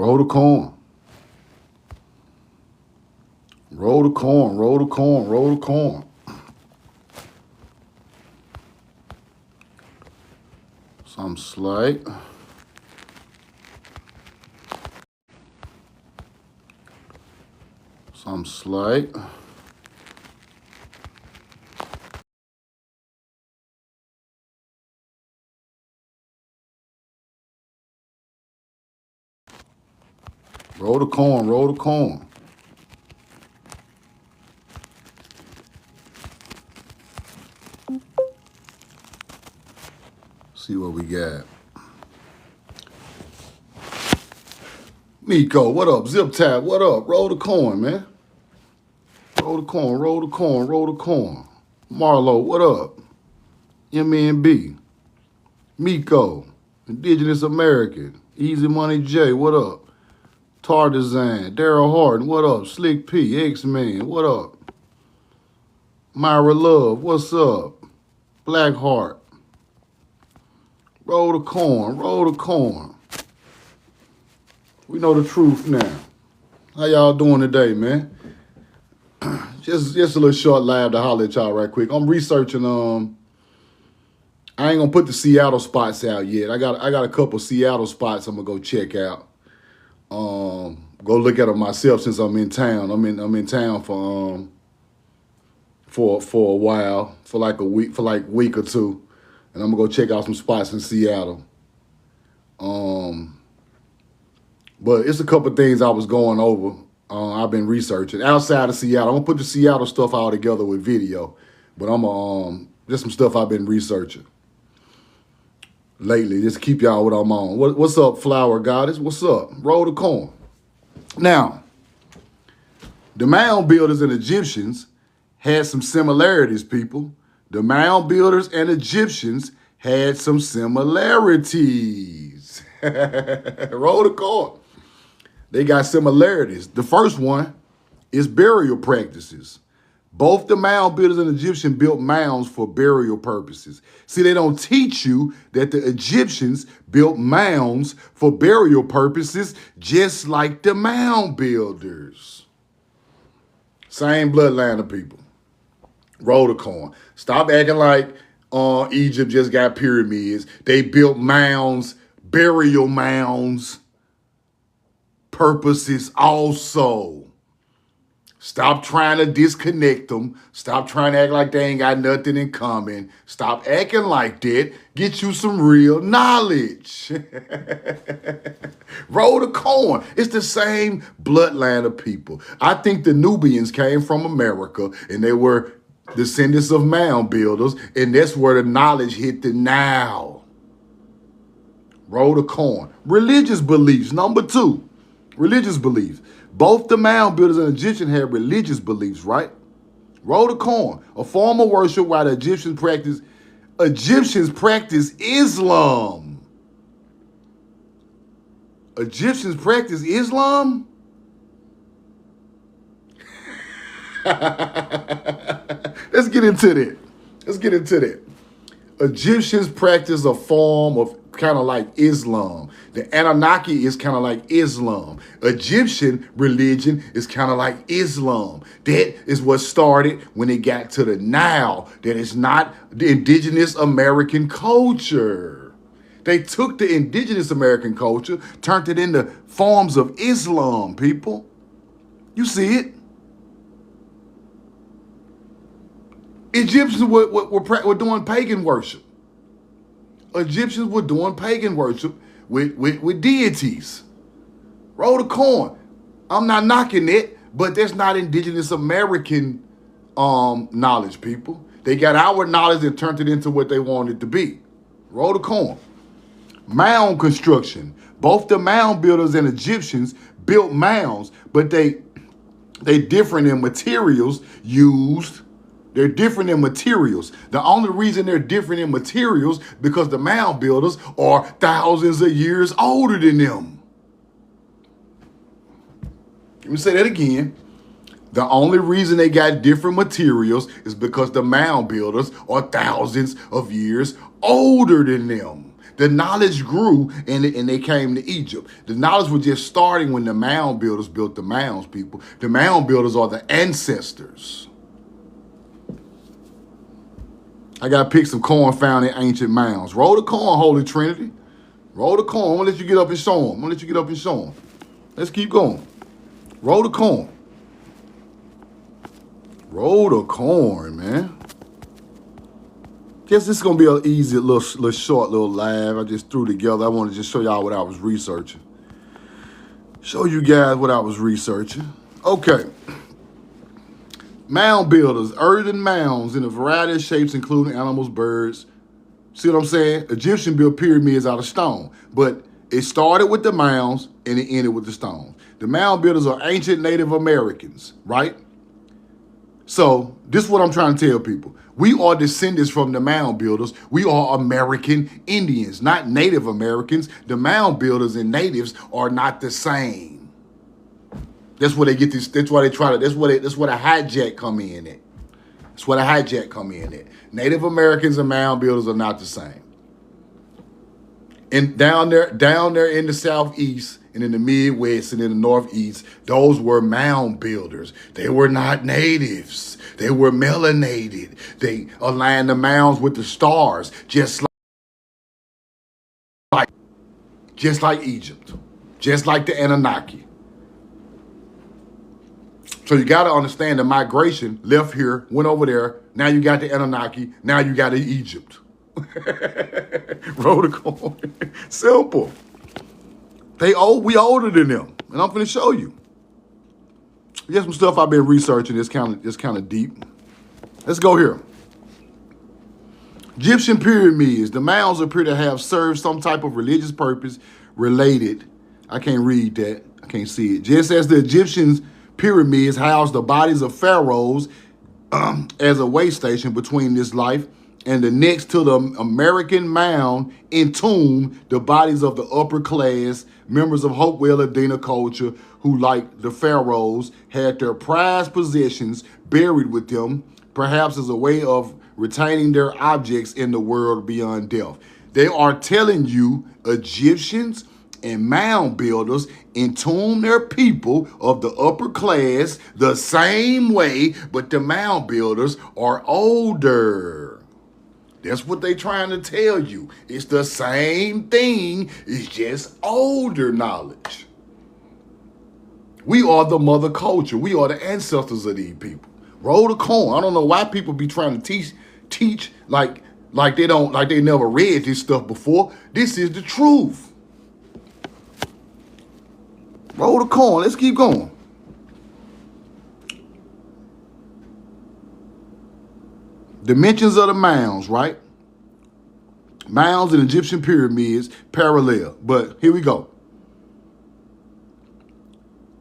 Roll the corn. Roll the corn, roll the corn, roll the corn. Some slight. Some slight. Roll the corn, roll the corn. See what we got. Miko, what up? Zip Tap, what up? Roll the corn, man. Roll the corn, roll the corn, roll the corn. Marlo, what up? MNB. Miko, Indigenous American. Easy Money J, what up? Tarzan, Daryl Harden, what up? Slick P, X-Man, what up? Myra Love, what's up? Blackheart. Roll the corn, roll the corn. We know the truth now. How y'all doing today, man? Just a little short live to holler at y'all right quick. I'm researching, I ain't gonna put the Seattle spots out yet. I got a couple Seattle spots I'm gonna go check out. Go look at them myself since I'm in town. I'm in town for a while, for like a week or two. And I'm gonna go check out some spots in Seattle. But it's a couple things I was going over. I've been researching outside of Seattle. I'm gonna put the Seattle stuff all together with video, but I'm just some stuff I've been researching lately. Just keep y'all what I'm on. What's up, Flower Goddess? What's up? Roll the corn. Now, the mound builders and Egyptians had some similarities, people. The mound builders and Egyptians had some similarities. Roll the corn. They got similarities. The first one is burial practices. Both the mound builders and Egyptians built mounds for burial purposes. See, they don't teach you that the Egyptians built mounds for burial purposes just like the mound builders. Same bloodline of people. Roll the corn. Stop acting like Egypt just got pyramids. They built mounds, burial mounds, purposes also. Stop trying to disconnect them. Stop trying to act like they ain't got nothing in common. Stop acting like that. Get you some real knowledge. Roll the corn. It's the same bloodline of people. I think the Nubians came from America and they were descendants of mound builders, and that's where the knowledge hit the now. Roll the corn. Religious beliefs. Number two, religious beliefs. Both the mound builders and Egyptians had religious beliefs, right? Roll the corn. A form of worship while the Egyptians practice Islam. Egyptians practice Islam? Let's get into that. Egyptians practice a form of kind of like Islam. The Anunnaki is kind of like Islam. Egyptian religion is kind of like Islam. That is what started when it got to the Nile. That is not the indigenous American culture. They took the indigenous American culture, turned it into forms of Islam, people. You see it. Egyptians were doing pagan worship. Egyptians were doing pagan worship with deities. Roll the corn. I'm not knocking it, but that's not indigenous American knowledge, people. They got our knowledge and turned it into what they wanted it to be. Roll the corn. Mound construction. Both the mound builders and Egyptians built mounds, but they different in materials used. They're different in materials. The only reason they're different in materials because the mound builders are thousands of years older than them. Let me say that again. The only reason they got different materials is because the mound builders are thousands of years older than them. The knowledge grew and they came to Egypt. The knowledge was just starting when the mound builders built the mounds, people. The mound builders are the ancestors. I got to pick some corn found in ancient mounds. Roll the corn, Holy Trinity. Roll the corn. I'm going to let you get up and show them. Let's keep going. Roll the corn. Roll the corn, man. Guess this is going to be an easy, little short live I just threw together. I want to just show y'all what I was researching. Show you guys what I was researching. Okay. Mound builders, earthen mounds in a variety of shapes, including animals, birds. See what I'm saying? Egyptian built pyramids out of stone, but it started with the mounds and it ended with the stones. The mound builders are ancient Native Americans, right? So this is what I'm trying to tell people. We are descendants from the mound builders. We are American Indians, not Native Americans. The mound builders and natives are not the same. That's where they get this. That's why they try to. That's where a hijack come in at. That's where the hijack come in at. Native Americans and mound builders are not the same. And down there in the southeast and in the Midwest and in the Northeast, those were mound builders. They were not natives. They were melanated. They aligned the mounds with the stars, just like Egypt, just like the Anunnaki. So you got to understand the migration left here, went over there. Now you got the Anunnaki. Now you got the Egypt. Roll the coin. Simple. We older than them, and I'm finna show you. Here's some stuff I've been researching. It's kind of deep. Let's go here. Egyptian pyramids. The mounds appear to have served some type of religious purpose related. I can't read that. I can't see it. Just as the Egyptians pyramids housed the bodies of pharaohs as a way station between this life and the next, to the American mound entombed the bodies of the upper class members of Hopewell Adena culture who, like the pharaohs, had their prized possessions buried with them, perhaps as a way of retaining their objects in the world beyond death. They are telling you Egyptians and mound builders entomb their people of the upper class the same way, but the mound builders are older. That's what they trying to tell you. It's the same thing. It's just older knowledge. We are the mother culture. We are the ancestors of these people. Roll the corn. I don't know why people be trying to teach like they never read this stuff before. This is the truth. Roll the corn. Let's keep going. Dimensions of the mounds, right? Mounds and Egyptian pyramids parallel. But here we go.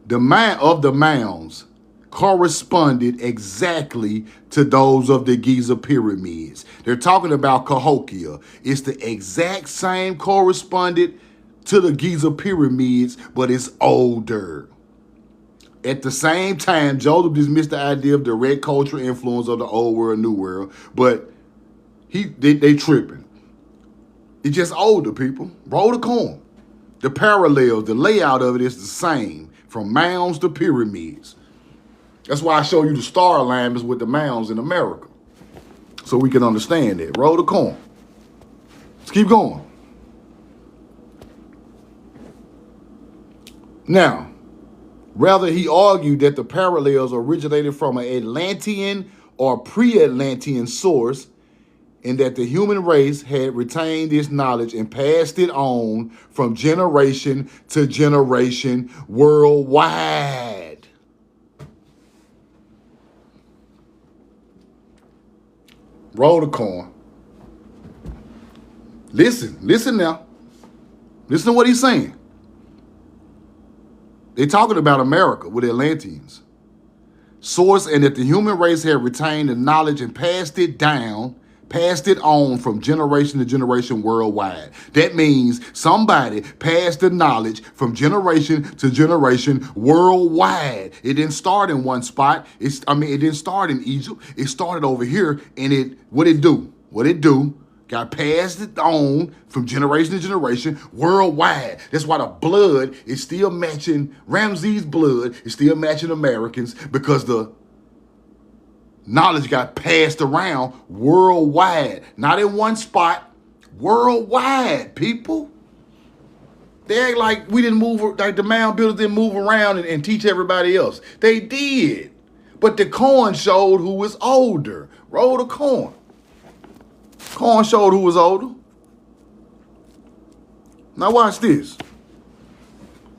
The mounds corresponded exactly to those of the Giza pyramids. They're talking about Cahokia. It's the exact same corresponded to the Giza pyramids, but it's older. At the same time, Joseph dismissed the idea of direct cultural influence of the old world, new world, but they tripping. It's just older, people. Roll the corn. The parallels, the layout of it is the same, from mounds to pyramids. That's why I show you the star alignments with the mounds in America, so we can understand it. Roll the corn. Let's keep going. Now, rather, he argued that the parallels originated from an Atlantean or pre-Atlantean source, and that the human race had retained this knowledge and passed it on from generation to generation worldwide. Roll the corn. Listen now. Listen to what he's saying. They're talking about America with the Atlanteans. Source, and that the human race had retained the knowledge and passed it on from generation to generation worldwide. That means somebody passed the knowledge from generation to generation worldwide. It didn't start in one spot. It didn't start in Egypt. It started over here, and what it do? got passed on from generation to generation worldwide. That's why the blood is still matching, Ramses' blood is still matching Americans, because the knowledge got passed around worldwide. Not in one spot, worldwide, people. They act like we didn't move, like the mound builders didn't move around and teach everybody else. They did. But the coin showed who was older. Roll the coin. Coin showed who was older. Now watch this.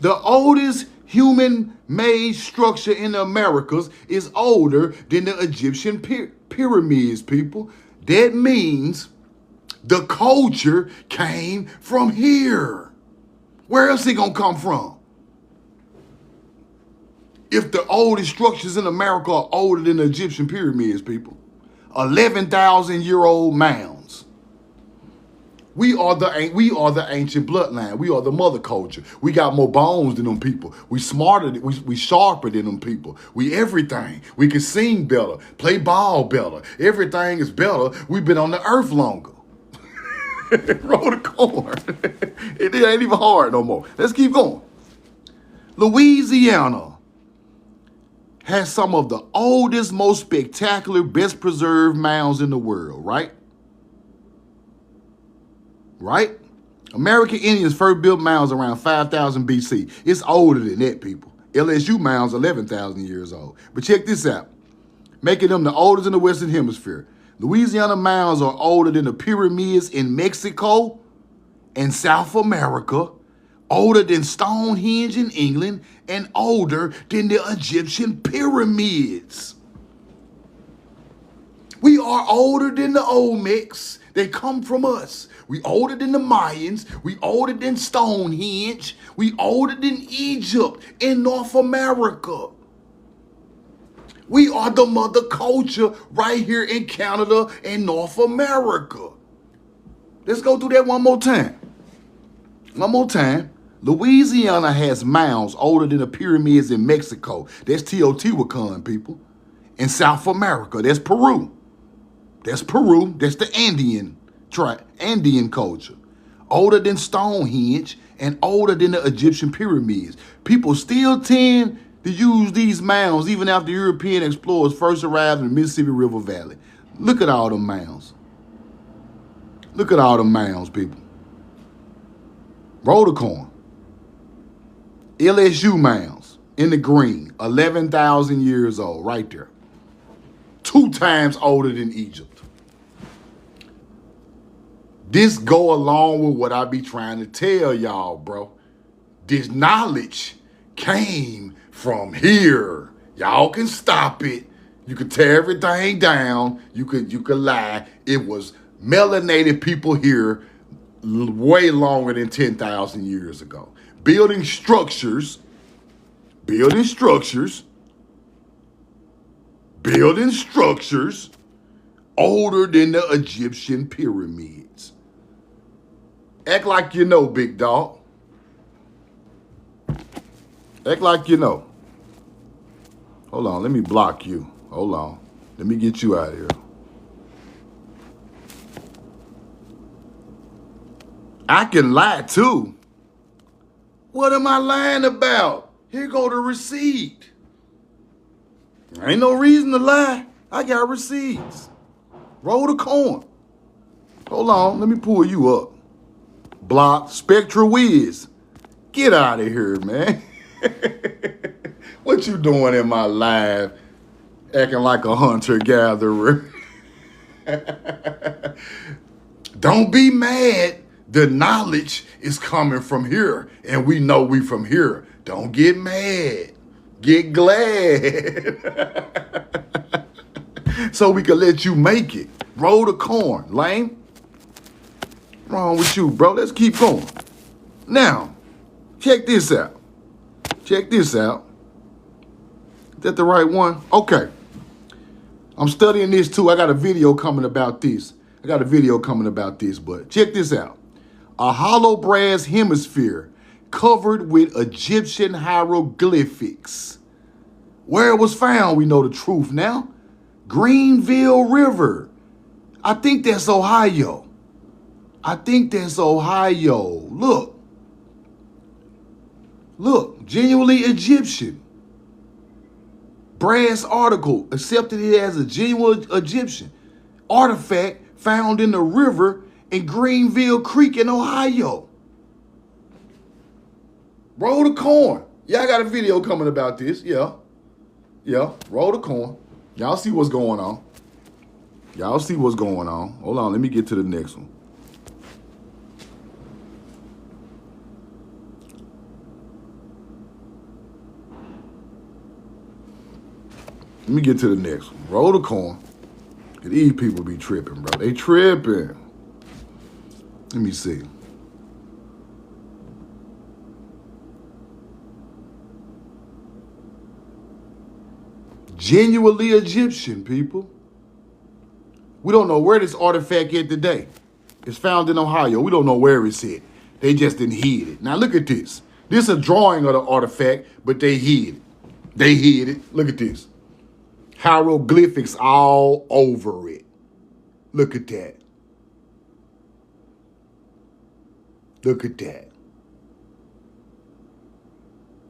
The oldest human-made structure in the Americas is older than the Egyptian pyramids, people. That means the culture came from here. Where else it gonna come from? If the oldest structures in America are older than the Egyptian pyramids, people. 11,000-year-old mounds. We are the ancient bloodline. We are the mother culture. We got more bones than them people. We smarter, we sharper than them people. We everything. We can sing better, play ball better. Everything is better. We've been on the earth longer. Roll the corn. It ain't even hard no more. Let's keep going. Louisiana has some of the oldest, most spectacular, best preserved mounds in the world, right? Right? American Indians first built mounds around 5,000 BC. It's older than that, people. LSU mounds 11,000 years old. But check this out. Making them the oldest in the Western Hemisphere. Louisiana mounds are older than the pyramids in Mexico and South America, older than Stonehenge in England, and older than the Egyptian pyramids. We are older than the Olmecs. They come from us. We older than the Mayans. We older than Stonehenge. We older than Egypt in North America. We are the mother culture right here in Canada and North America. Let's go through that one more time. One more time. Louisiana has mounds older than the pyramids in Mexico. That's Teotihuacan, people. In South America, that's Peru. That's Peru. That's the Andean culture. Older than Stonehenge and older than the Egyptian pyramids. People still tend to use these mounds even after European explorers first arrived in the Mississippi River Valley. Look at all them mounds. Look at all them mounds, people. Roll the corn. LSU mounds in the green, 11,000 years old, right there. 2 times older than Egypt. This go along with what I be trying to tell y'all, bro. This knowledge came from here. Y'all can stop it. You can tear everything down. You could lie. It was melanated people here way longer than 10,000 years ago. Building structures older than the Egyptian pyramids. Act like you know, big dog. Act like you know. Hold on, let me block you. Hold on. Let me get you out of here. I can lie too. What am I lying about? Here go the receipt. Ain't no reason to lie. I got receipts. Roll the coin. Hold on, let me pull you up. Block, Spectra Wiz. Get out of here, man. What you doing in my live? Acting like a hunter-gatherer. Don't be mad. The knowledge is coming from here, and we know we from here. Don't get mad. Get glad. So we can let you make it. Roll the corn, lame. What's wrong with you, bro? Let's keep going. Now, check this out. Check this out. Is that the right one? Okay. I'm studying this too. I got a video coming about this. But check this out. A hollow brass hemisphere covered with Egyptian hieroglyphics. Where it was found, we know the truth now. Greenville River. I think that's Ohio. I think that's Ohio. Look, genuinely Egyptian. Brass article accepted it as a genuine Egyptian artifact found in the river in Greenville Creek in Ohio. Roll the corn. Yeah, I got a video coming about this. Yeah. Roll the corn. Y'all see what's going on. Hold on, let me get to the next one. Let me get to the next one. Roll the corn. These people be tripping, bro. They tripping. Let me see. Genuinely Egyptian, people. We don't know where this artifact is today. It's found in Ohio. We don't know where it's at. They just didn't hid it. Now look at this. This is a drawing of the artifact, but they hid it. Look at this. Hieroglyphics all over it. Look at that.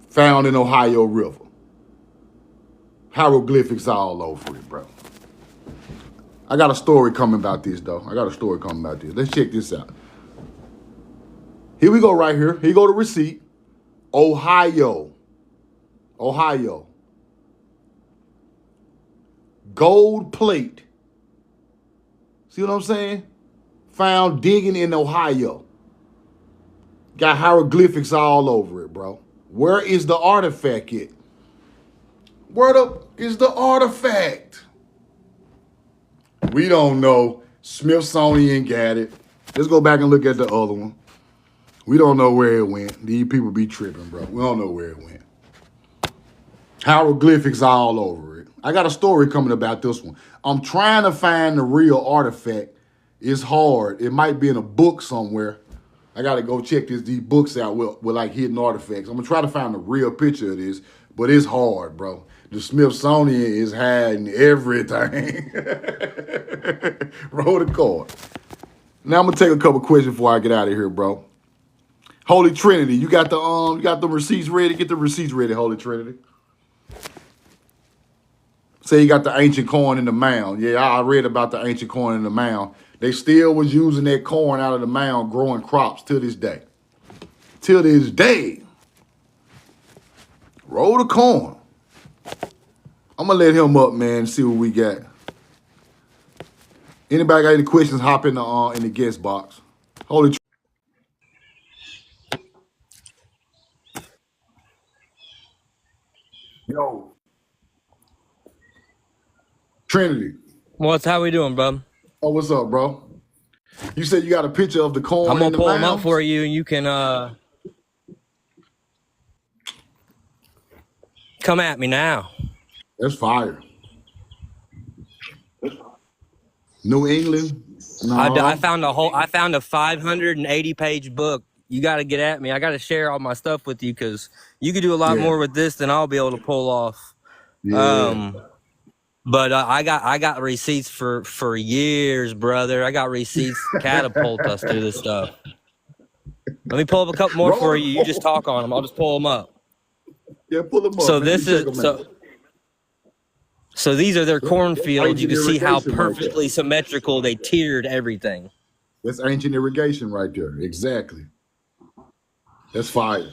Found in Ohio River. Hieroglyphics all over it, bro. I got a story coming about this, though. Let's check this out. Here we go right here. Here go the receipt. Ohio. Gold plate. See what I'm saying? Found digging in Ohio. Got hieroglyphics all over it, bro. Where is the artifact at? Where is the artifact? We don't know. Smithsonian got it. Let's go back and look at the other one. We don't know where it went. These people be tripping, bro. We don't know where it went. Hieroglyphics all over it. I got a story coming about this one. I'm trying to find the real artifact. It's hard. It might be in a book somewhere. I got to go check these books out with like hidden artifacts. I'm going to try to find a real picture of this, but it's hard, bro. The Smithsonian is hiding everything. Roll the card. Now I'm going to take a couple questions before I get out of here, bro. Holy Trinity, you got the receipts ready? Get the receipts ready, Holy Trinity. Say you got the ancient corn in the mound. Yeah, I read about the ancient corn in the mound. They still was using that corn out of the mound, growing crops to this day. Roll the corn. I'm going to let him up, man, and see what we got. Anybody got any questions, hop in the guest box. Holy Yo. Trinity. How we doing, bub? Oh, what's up, bro? You said you got a picture of the corn. I'm gonna pull them up for you, and you can come at me now. That's fire. New England. No. I found a 580-page book. You got to get at me. I got to share all my stuff with you because you could do a lot more with this than I'll be able to pull off. Yeah. But I got receipts for years, brother. I got receipts catapult us through this stuff. Let me pull up a couple more for you. You just talk on them. I'll just pull them up. Yeah, pull them up. So So these are their cornfields. You can see how perfectly symmetrical they tiered everything. That's ancient irrigation right there. Exactly. That's fire.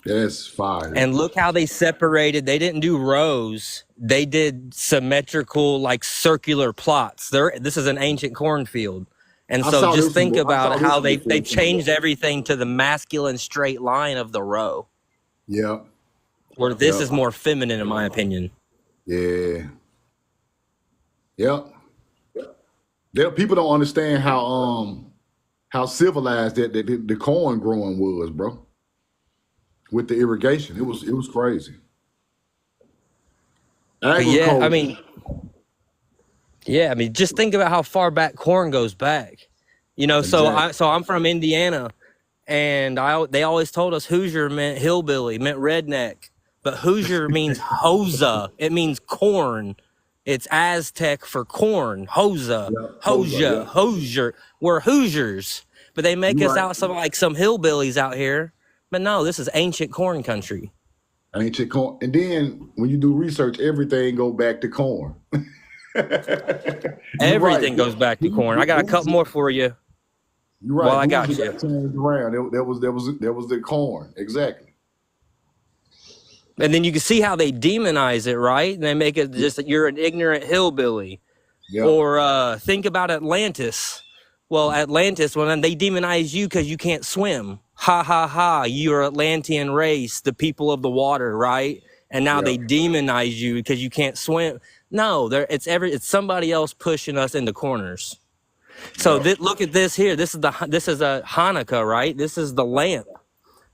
That's fire. And look how they separated. They didn't do rows. They did symmetrical, like circular plots. This is an ancient cornfield. And so just think about how they changed everything to the masculine straight line of the row. Yeah. Where this is more feminine, in my opinion. Yeah. Yep. People don't understand how civilized that the corn growing was, bro. With the irrigation, it was crazy. Yeah, I mean, just think about how far back corn goes back. You know, exactly. So I'm from Indiana, and they always told us Hoosier meant hillbilly, meant redneck. But Hoosier means hosa. It means corn. It's Aztec for corn. Hosa, Yeah. Hosier. We're Hoosiers, but they make us out some hillbillies out here. But no, this is ancient corn country. Ancient corn, and then when you do research, everything go back to corn. Everything goes back to corn. I got a couple more for you. You're right. Well, I got you. Changed around. That was the corn. Exactly. And then you can see how they demonize it, right? And they make it just that you're an ignorant hillbilly. Yep. Or think about Atlantis. Well, Atlantis, when they demonize you because you can't swim. Ha ha ha! You're Atlantean race, the people of the water, right? And now they demonize you because you can't swim. No, it's somebody else pushing us into corners. So look at this here. This is a Hanukkah, right? This is the lamp.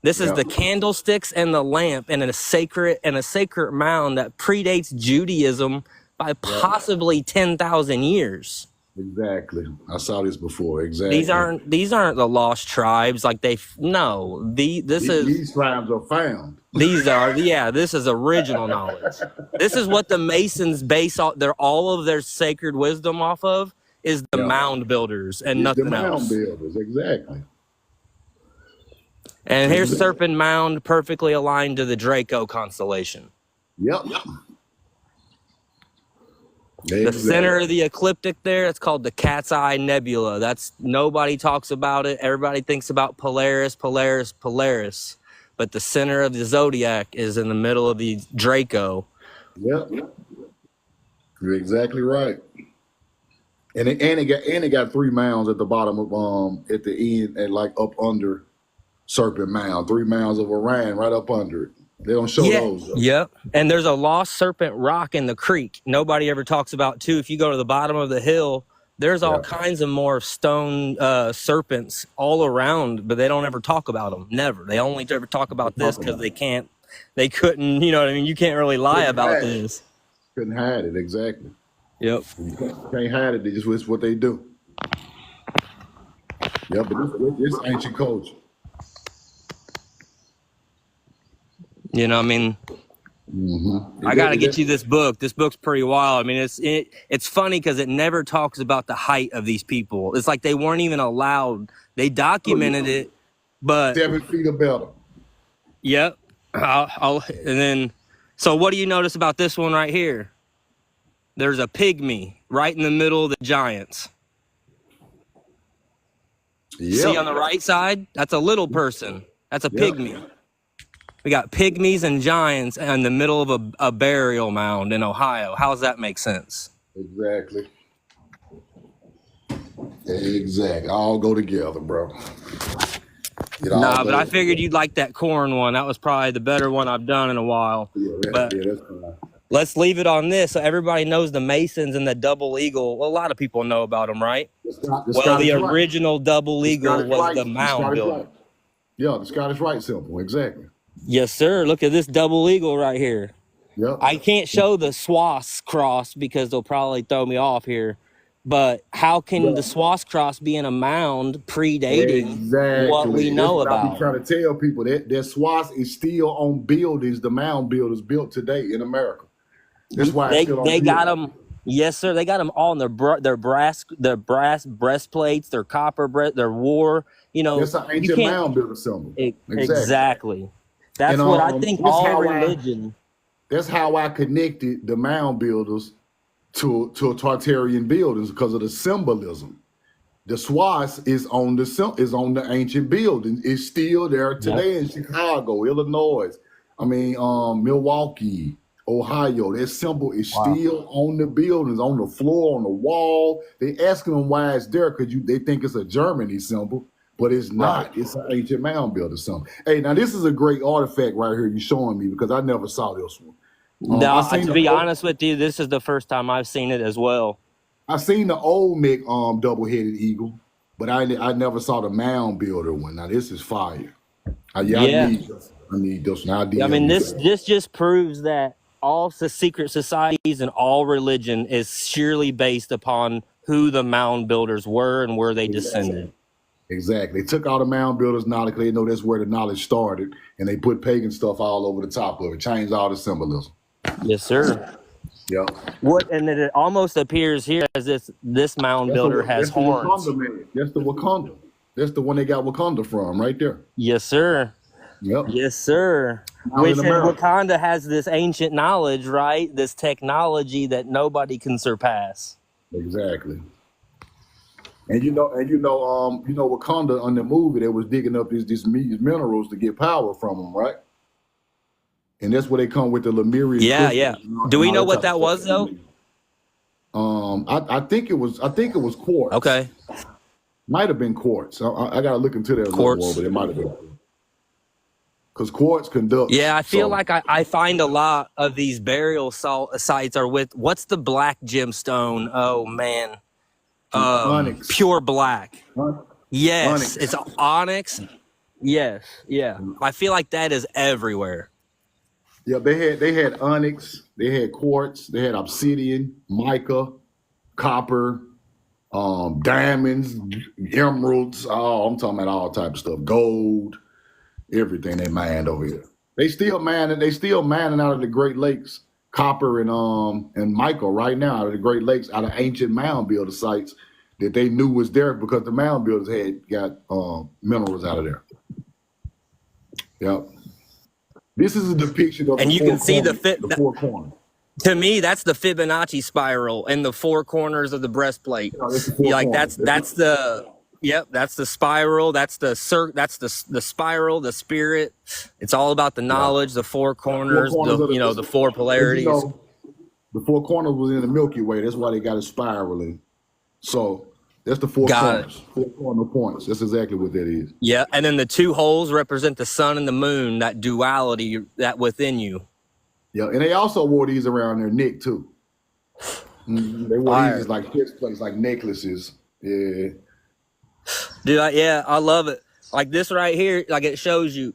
This is the candlesticks and the lamp, and a sacred mound that predates Judaism by possibly 10,000 years. Exactly. I saw this before. Exactly. These aren't the lost tribes these tribes are found. This is original knowledge. This is what the Masons base all of their sacred wisdom off of, is the mound builders and nothing else. The mound builders, exactly. And here's Serpent Mound, perfectly aligned to the Draco constellation. Yep. The center of the ecliptic there, it's called the Cat's Eye Nebula. Nobody talks about it. Everybody thinks about Polaris. But the center of the zodiac is in the middle of the Draco. Yep. You're exactly right. And it got 3 mounds at the bottom of at the end, and like up under Serpent Mound. 3 mounds of Orion right up under it. They don't show those. Though. Yep. And there's a lost serpent rock in the creek. Nobody ever talks about too. If you go to the bottom of the hill, there's all kinds of more stone serpents all around, but they don't ever talk about them. Never. They only ever talk about this because they couldn't, you know what I mean? You can't really lie about this. Couldn't hide it, exactly. Yep. You can't hide it. It's what they do. Yeah, but this ancient culture. You know, I mean, I got to get you this book. This book's pretty wild. I mean, it's funny because it never talks about the height of these people. It's like they weren't even allowed. They documented it, but 7 feet or better. Yep. So what do you notice about this one right here? There's a pygmy right in the middle of the giants. Yep. See on the right side? That's a little person. That's a pygmy. We got pygmies and giants in the middle of a burial mound in Ohio. How does that make sense? Exactly. All go together, bro. But I figured you'd like that corn one. That was probably the better one I've done in a while. That's fine. Let's leave it on this so everybody knows the Masons and the double eagle. Well, a lot of people know about them, right? The original double eagle was the mound builder. Yeah, the Scottish Rite symbol, exactly. Yes, sir. Look at this double eagle right here. Yep. I can't show the Swass cross because they'll probably throw me off here. But how can the Swass cross be in a mound predating what we know about? I'm trying to tell people that Swass is still on buildings the mound builders built today in America. That's why they got them. Yes, sir. They got them all in their brass breastplates, their copper their war. You know, that's an ancient mound builder symbol. Exactly. That's what I think all religion. That's how I connected the mound builders to Tartarian buildings because of the symbolism. The Swass is on the ancient building. It's still there today in Chicago, Illinois. Milwaukee, Ohio. That symbol is still on the buildings, on the floor, on the wall. They asking them why it's there because they think it's a Germany symbol. But it's not. Right. It's an ancient mound builder symbol. Hey, now this is a great artifact right here you're showing me because I never saw this one. To be honest with you, this is the first time I've seen it as well. I seen the Olmec double-headed eagle, but I never saw the mound builder one. Now this is fire. I need this one. This just proves that all the secret societies and all religion is surely based upon who the mound builders were and where they descended. Exactly. They took all the mound builders' knowledge. They know that's where the knowledge started, and they put pagan stuff all over the top of it. Changed all the symbolism. Yes, sir. Yeah. What? And then it almost appears here as this mound builder has That's the horns. Wakanda man. That's the Wakanda. That's the one they got Wakanda from, right there. Yes, sir. Yep. Yes, sir. Now in Which and America. Wakanda has this ancient knowledge, right? This technology that nobody can surpass. Exactly. And Wakanda on the movie, they was digging up these minerals to get power from them, right? And that's where they come with the Lemurian Yeah, crystals. yeah. And Do we all know that what type that of was stuff. though? I think it was quartz. Okay. Might have been quartz. I gotta look into that a little more, but it might have been. Because quartz conducts. Yeah, I feel like I find a lot of these burial sites are with, what's the black gemstone? Oh man, onyx. Pure black. Yes, Onyx. it's onyx. Yes, yeah. I feel like that is everywhere. Yeah, they had onyx, they had quartz, they had obsidian, mica, copper, diamonds, emeralds. Oh, I'm talking about all type of stuff. Gold, everything they mined over here. They still mining out of the Great Lakes, copper and mica right now out of the Great Lakes, out of ancient mound builder sites that they knew was there because the mound builders had got minerals out of there. Yep. This is a depiction of and you can see the four corners. To me, that's the Fibonacci spiral in the four corners of the breastplate. That's the that's the spiral. That's the spiral, the spirit. It's all about the knowledge, the four corners, the four polarities. The four corners was in the Milky Way. That's why they got it spiraling. So that's the four corners. Four corner points. That's exactly what that is. Yeah, and then the two holes represent the sun and the moon, that duality that within you. Yeah, and they also wore these around their neck too. They wore these as like chest plates, like necklaces. Yeah. Dude, I love it. Like this right here, like it shows you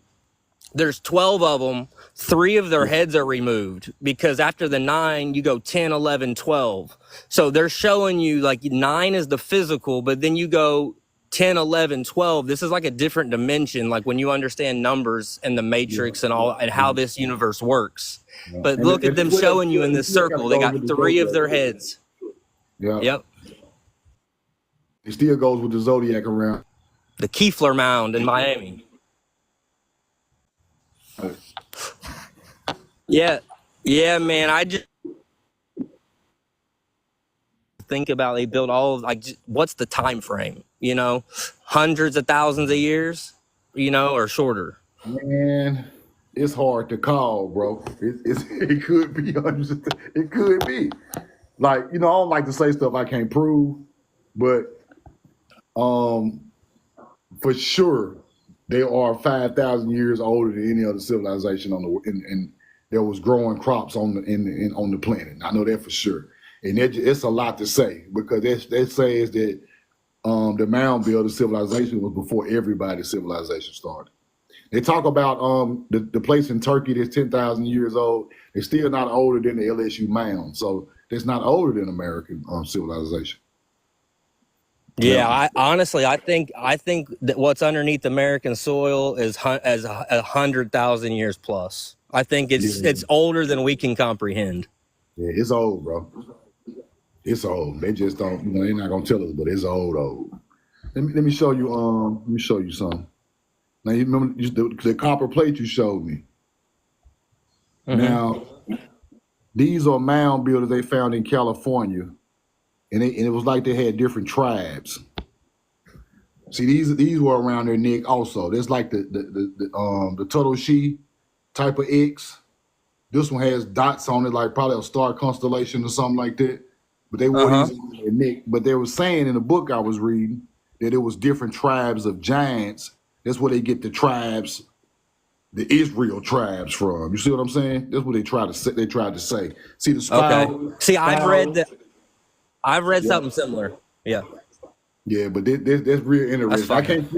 there's 12 of them. 3 of their heads are removed because after the 9, you go 10, 11, 12. So they're showing you like 9 is the physical, but then you go 10, 11, 12. This is like a different dimension, like when you understand numbers and the matrix and all and how this universe works. Yeah. But look at them showing you in this circle. They got 3 of their heads. Yeah. Yep. It still goes with the zodiac around. The Keefler Mound in Miami. Yeah, man. I just think about they built all what's the time frame? Hundreds of thousands of years, or shorter. Man, it's hard to call, bro. It could be hundreds. It could be. Like I don't like to say stuff I can't prove, but for sure they are 5,000 years older than any other civilization on and there was growing crops on the planet. I know that for sure. And it's a lot to say because that says that the mound builder civilization was before everybody's civilization started. They talk about the place in Turkey that's 10,000 years old. It's still not older than the LSU mound, so it's not older than American civilization. Yeah, I think that what's underneath American soil is as 100,000 years plus. I think it's older than we can comprehend. Yeah, it's old, bro. It's old. They just don't. They're not gonna tell us, but it's old. Let me show you. Let me show you something. Now you remember the copper plate you showed me. Mm-hmm. Now these are mound builders they found in California, and it was like they had different tribes. See, these were around their neck also. There's like the Turtle She type of X. This one has dots on it, like probably a star constellation or something like that. But they wore these on their neck. But they were saying in the book I was reading that it was different tribes of giants. That's where they get the tribes, the Israel tribes from. You see what I'm saying? That's what they tried to say. See the spiral? Okay. See, I've read something similar. Yeah. Yeah, but that's real interesting. I can't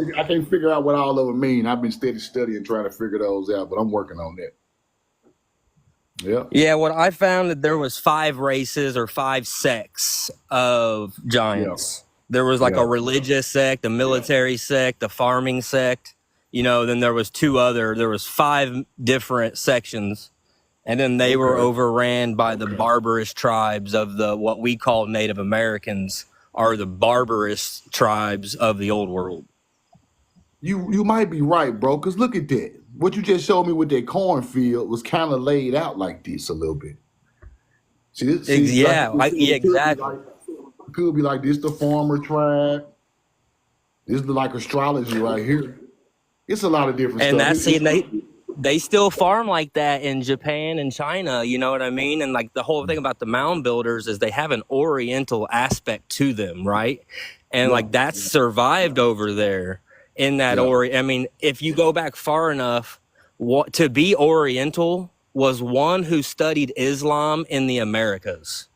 figure out what all of them mean. I've been studying, trying to figure those out, but I'm working on that. Yeah. Yeah, what I found that there was 5 races or 5 sects of giants. Yeah. There was like a religious sect, a military sect, a farming sect. Then there was 2 other. There was 5 different sections, And then they were overran by the barbarous tribes of what we call Native Americans, are the barbarous tribes of the old world. You might be right, bro, because look at that. What you just showed me with that cornfield was kind of laid out like this a little bit. Exactly. It could be like this the farmer tribe. This is like astrology right here. It's a lot of different stuff. And they still farm like that in Japan and China, you know what I mean? And like the whole thing about the mound builders is they have an oriental aspect to them, right? And like that's survived over there in that I mean, if you go back far enough, to be oriental was one who studied Islam in the Americas.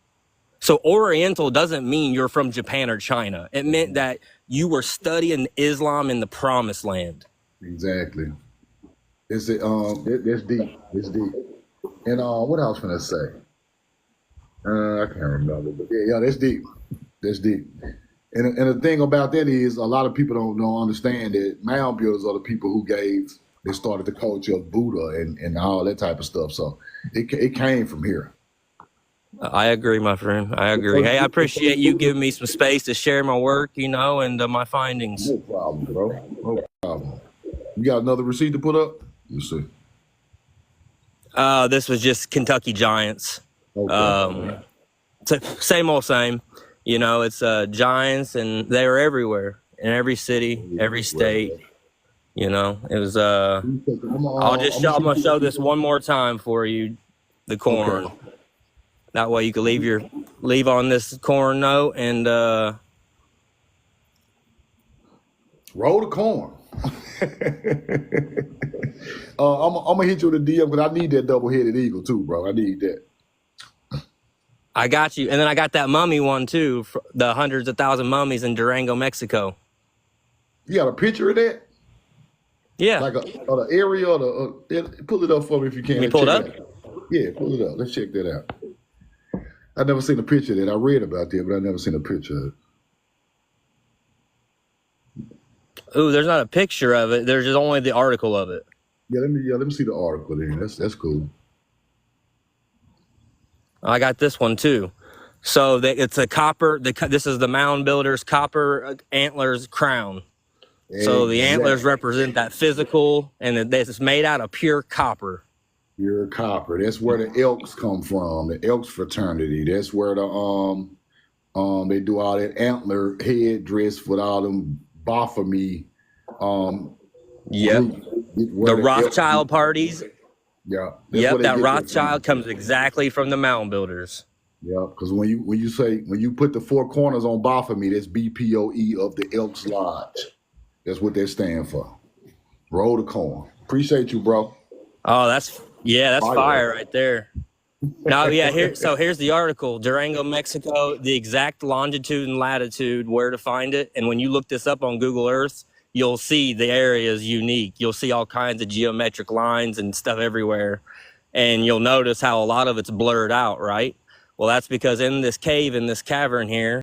So oriental doesn't mean you're from Japan or China. It meant that you were studying Islam in the promised land. Exactly. That's deep. It's deep. And what else can I say? I can't remember, but yeah, that's deep. That's deep. And the thing about that is a lot of people don't understand that mound builders are the people they started the culture of Buddha and all that type of stuff. So it came from here. I agree, my friend. I agree. Hey, I appreciate you giving me some space to share my work, and my findings. No problem, bro. No problem. You got another receipt to put up? Let me see. This was just Kentucky Giants. Okay. Same old same. It's Giants, and they were everywhere, in every city, every state. It was. I'm gonna show this one more time for you, the corn. Okay. That way you can leave on this corn note and roll the corn. I'm gonna hit you with a DM because I need that double-headed eagle too, bro. I need that. I got you, and then I got that mummy one too. The hundreds of thousand mummies in Durango, Mexico. You got a picture of that? Yeah. Like the area or pull it up for me if you can. Can you pull it up? Yeah, pull it up. Let's check that out. I've never seen a picture of that. I read about that, but I've never seen a picture of it. Ooh, there's not a picture of it. There's just only the article of it. Yeah, let me see the article then. That's cool. I got this one too. So it's a copper. This is the mound builder's copper antlers crown. Exactly. So the antlers represent that physical, and it's made out of pure copper. Pure copper. That's where the Elks come from. The Elks fraternity. That's where the they do all that antler head dress with all them Baphomet. Yep. The Rothschild parties. Yeah. Yep. That Rothschild comes exactly from the mound builders. Yeah, because when you put the four corners on Baphomet, that's BPOE of the Elks Lodge. That's what they stand for. Roll the corn. Appreciate you, bro. Oh, that's fire right there. Now, here's the article. Durango, Mexico, the exact longitude and latitude, where to find it. And when you look this up on Google Earth, you'll see the area is unique. You'll see all kinds of geometric lines and stuff everywhere. And you'll notice how a lot of it's blurred out, right? Well, that's because in this cave, in this cavern here,